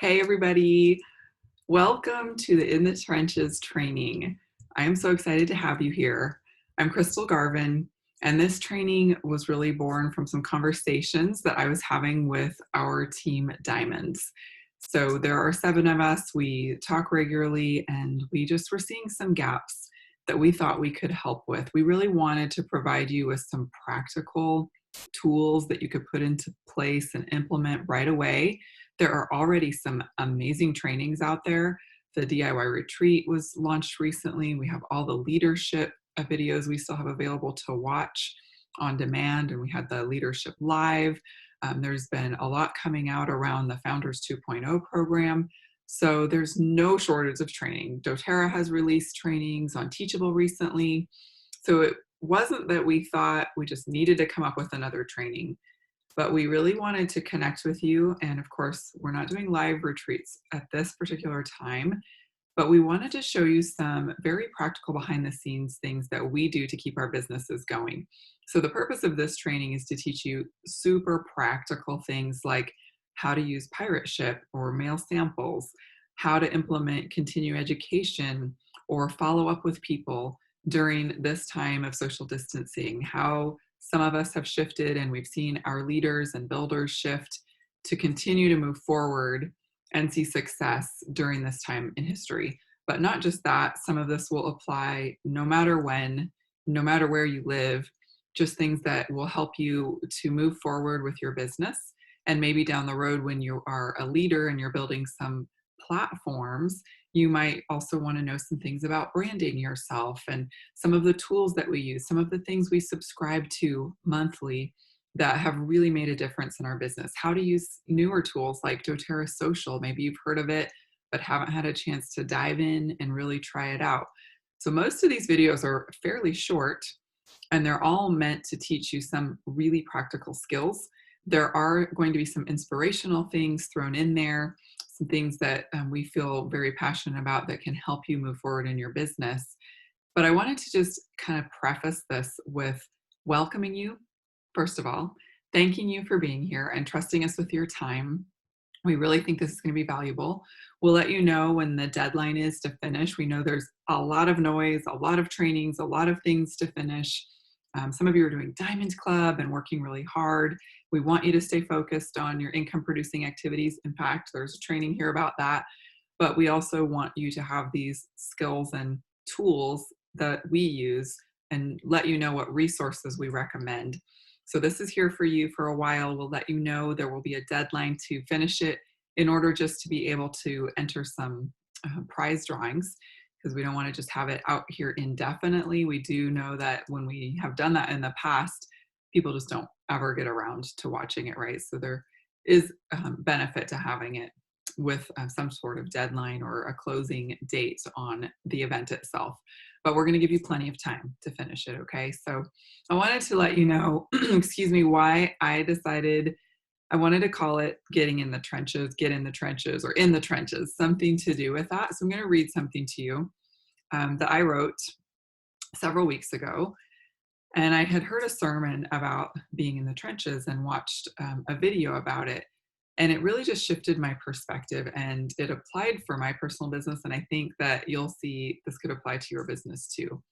Hey, everybody. Welcome to the In the Trenches training. I am so excited to have you here. I'm Crystal Garvin, and this training was really born from some conversations that I was having with our team Diamonds. So there are 7 of us. We talk regularly, and we just were seeing some gaps that we thought we could help with. We really wanted to provide you with some practical tools that you could put into place and implement right away. There are already some amazing trainings out there. The DIY retreat was launched recently. We have all the leadership videos we still have available to watch on demand, and we had the leadership live. There's been a lot coming out around the Founders 2.0 program. So there's no shortage of training. doTERRA has released trainings on Teachable recently. So it wasn't that we thought we just needed to come up with another training, but we really wanted to connect with you. And of course, we're not doing live retreats at this particular time, but we wanted to show you some very practical behind the scenes things that we do to keep our businesses going. So the purpose of this training is to teach you super practical things like how to use pirate ship or mail samples, how to implement continue education or follow up with people during this time of social distancing, how some of us have shifted and we've seen our leaders and builders shift to continue to move forward and see success during this time in history. But not just that, some of this will apply no matter when, no matter where you live, just things that will help you to move forward with your business. And maybe down the road, when you are a leader and you're building some platforms, you might also want to know some things about branding yourself and some of the tools that we use, some of the things we subscribe to monthly that have really made a difference in our business, how to use newer tools like doTERRA Social. Maybe you've heard of it, but haven't had a chance to dive in and really try it out. So most of these videos are fairly short, and they're all meant to teach you some really practical skills. There are going to be some inspirational things thrown in there, some things that we feel very passionate about that can help you move forward in your business. But I wanted to just kind of preface this with welcoming you, first of all, thanking you for being here and trusting us with your time. We really think this is going to be valuable. We'll let you know when the deadline is to finish. We know there's a lot of noise, a lot of trainings, a lot of things to finish. Some of you are doing Diamond Club and working really hard. We want you to stay focused on your income producing activities. In fact, there's a training here about that. But we also want you to have these skills and tools that we use and let you know what resources we recommend. So this is here for you for a while. We'll let you know there will be a deadline to finish it in order just to be able to enter some prize drawings, because we don't want to just have it out here indefinitely. We do know that when we have done that in the past, people just don't ever get around to watching it, right? So there is benefit to having it with some sort of deadline or a closing date on the event itself. But we're going to give you plenty of time to finish it, okay? So I wanted to let you know, excuse me, why I decided I wanted to call it Getting in the Trenches, Get in the Trenches, or In the Trenches, something to do with that. So I'm going to read something to you that I wrote several weeks ago. And I had heard a sermon about being in the trenches and watched a video about it. And it really just shifted my perspective, and it applied for my personal business. And I think that you'll see this could apply to your business too.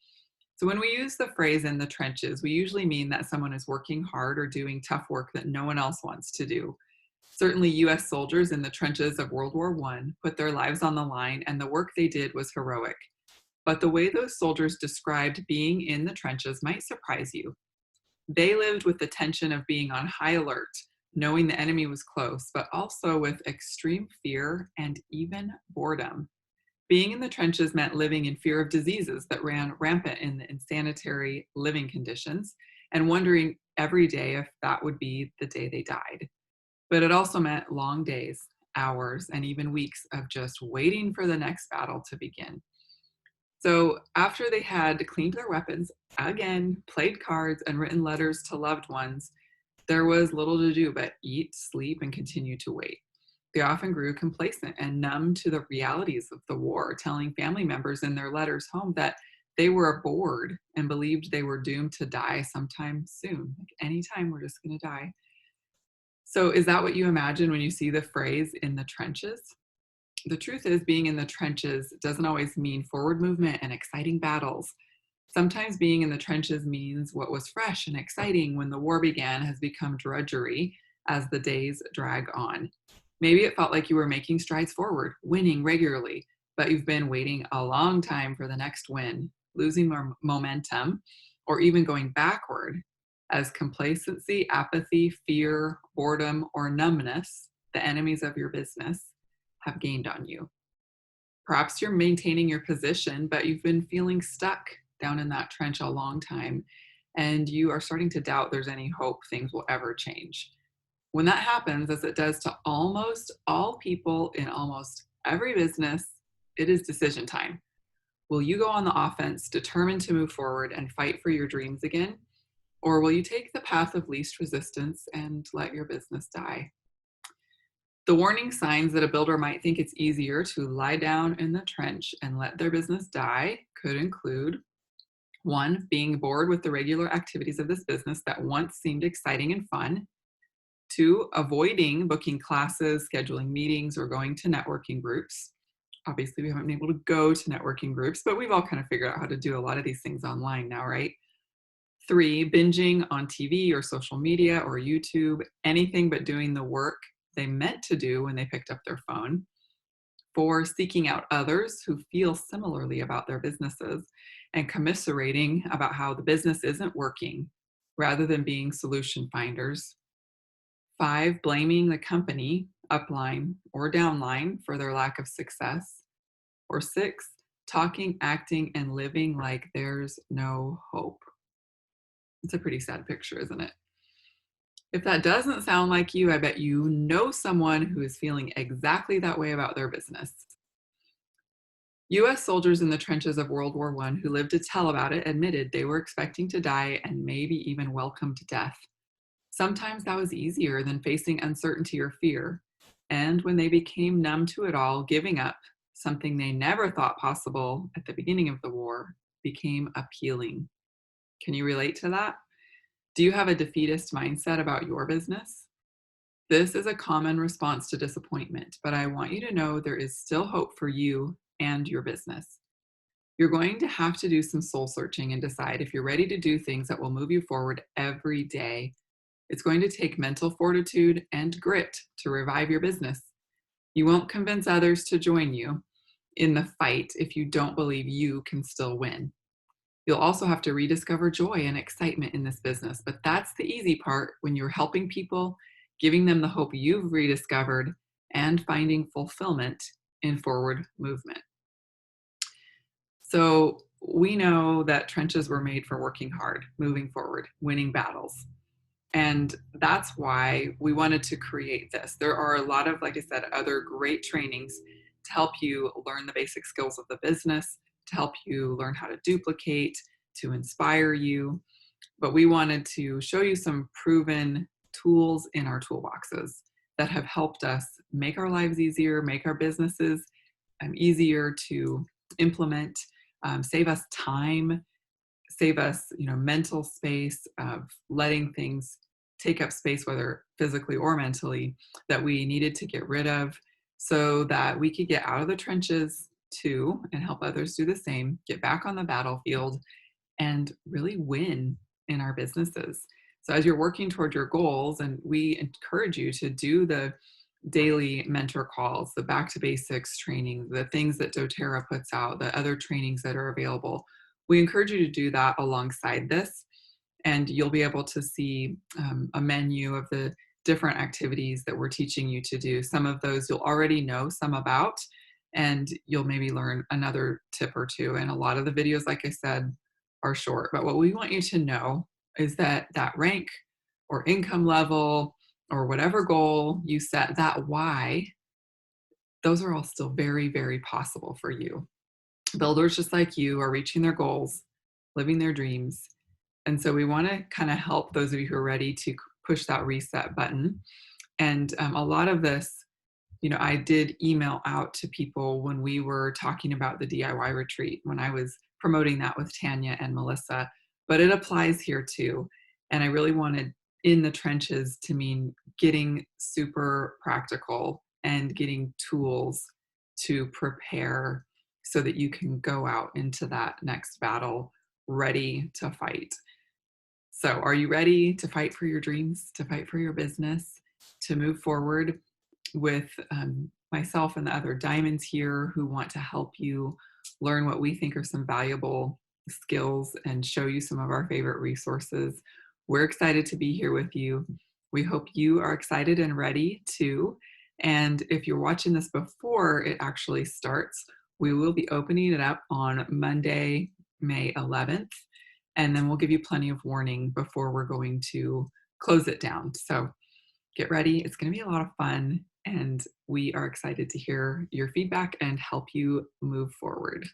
So when we use the phrase in the trenches, we usually mean that someone is working hard or doing tough work that no one else wants to do. Certainly US soldiers in the trenches of World War I put their lives on the line, and the work they did was heroic. But the way those soldiers described being in the trenches might surprise you. They lived with the tension of being on high alert, knowing the enemy was close, but also with extreme fear and even boredom. Being in the trenches meant living in fear of diseases that ran rampant in the insanitary living conditions and wondering every day if that would be the day they died. But it also meant long days, hours, and even weeks of just waiting for the next battle to begin. So after they had cleaned their weapons again, played cards, and written letters to loved ones, there was little to do but eat, sleep, and continue to wait. They often grew complacent and numb to the realities of the war, telling family members in their letters home that they were bored and believed they were doomed to die sometime soon. Like anytime, we're just going to die. So is that what you imagine when you see the phrase "in the trenches"? The truth is, being in the trenches doesn't always mean forward movement and exciting battles. Sometimes being in the trenches means what was fresh and exciting when the war began has become drudgery as the days drag on. Maybe it felt like you were making strides forward, winning regularly, but you've been waiting a long time for the next win, losing more momentum, or even going backward as complacency, apathy, fear, boredom, or numbness, the enemies of your business, have gained on you. Perhaps you're maintaining your position, but you've been feeling stuck down in that trench a long time, and you are starting to doubt there's any hope things will ever change. When that happens, as it does to almost all people in almost every business, it is decision time. Will you go on the offense, determined to move forward and fight for your dreams again? Or will you take the path of least resistance and let your business die? The warning signs that a builder might think it's easier to lie down in the trench and let their business die could include: one, being bored with the regular activities of this business that once seemed exciting and fun. Two, avoiding booking classes, scheduling meetings, or going to networking groups. Obviously, we haven't been able to go to networking groups, but we've all kind of figured out how to do a lot of these things online now, right? Three, binging on TV or social media or YouTube, anything but doing the work they meant to do when they picked up their phone. Four, seeking out others who feel similarly about their businesses and commiserating about how the business isn't working rather than being solution finders. Five, blaming the company, upline or downline, for their lack of success. Or six, talking, acting, and living like there's no hope. It's a pretty sad picture, isn't it? If that doesn't sound like you, I bet you know someone who is feeling exactly that way about their business. US soldiers in the trenches of World War I who lived to tell about it admitted they were expecting to die and maybe even welcomed death. Sometimes that was easier than facing uncertainty or fear. And when they became numb to it all, giving up, something they never thought possible at the beginning of the war, became appealing. Can you relate to that? Do you have a defeatist mindset about your business? This is a common response to disappointment, but I want you to know there is still hope for you and your business. You're going to have to do some soul searching and decide if you're ready to do things that will move you forward every day. It's going to take mental fortitude and grit to revive your business. You won't convince others to join you in the fight if you don't believe you can still win. You'll also have to rediscover joy and excitement in this business, but that's the easy part when you're helping people, giving them the hope you've rediscovered, and finding fulfillment in forward movement. So we know that trenches were made for working hard, moving forward, winning battles. And that's why we wanted to create this. There are a lot of, like I said, other great trainings to help you learn the basic skills of the business, to help you learn how to duplicate, to inspire you. But we wanted to show you some proven tools in our toolboxes that have helped us make our lives easier, make our businesses easier to implement, save us time, save us, mental space of letting things take up space, whether physically or mentally, that we needed to get rid of so that we could get out of the trenches too and help others do the same, get back on the battlefield and really win in our businesses. So as you're working toward your goals, and we encourage you to do the daily mentor calls, the back to basics training, the things that doTERRA puts out, the other trainings that are available. We encourage you to do that alongside this, and you'll be able to see a menu of the different activities that we're teaching you to do. Some of those you'll already know some about, and you'll maybe learn another tip or two. And a lot of the videos, like I said, are short. But what we want you to know is that that rank or income level or whatever goal you set, that why, those are all still very, very possible for you. Builders just like you are reaching their goals, living their dreams. And so we want to kind of help those of you who are ready to push that reset button. And a lot of this, I did email out to people when we were talking about the DIY retreat, when I was promoting that with Tanya and Melissa, but it applies here too. And I really wanted in the trenches to mean getting super practical and getting tools to prepare so that you can go out into that next battle ready to fight. So, are you ready to fight for your dreams, to fight for your business, to move forward with myself and the other diamonds here who want to help you learn what we think are some valuable skills and show you some of our favorite resources? We're excited to be here with you. We hope you are excited and ready too. And if you're watching this before it actually starts, we will be opening it up on Monday, May 11th. And then we'll give you plenty of warning before we're going to close it down. So get ready. It's going to be a lot of fun. And we are excited to hear your feedback and help you move forward.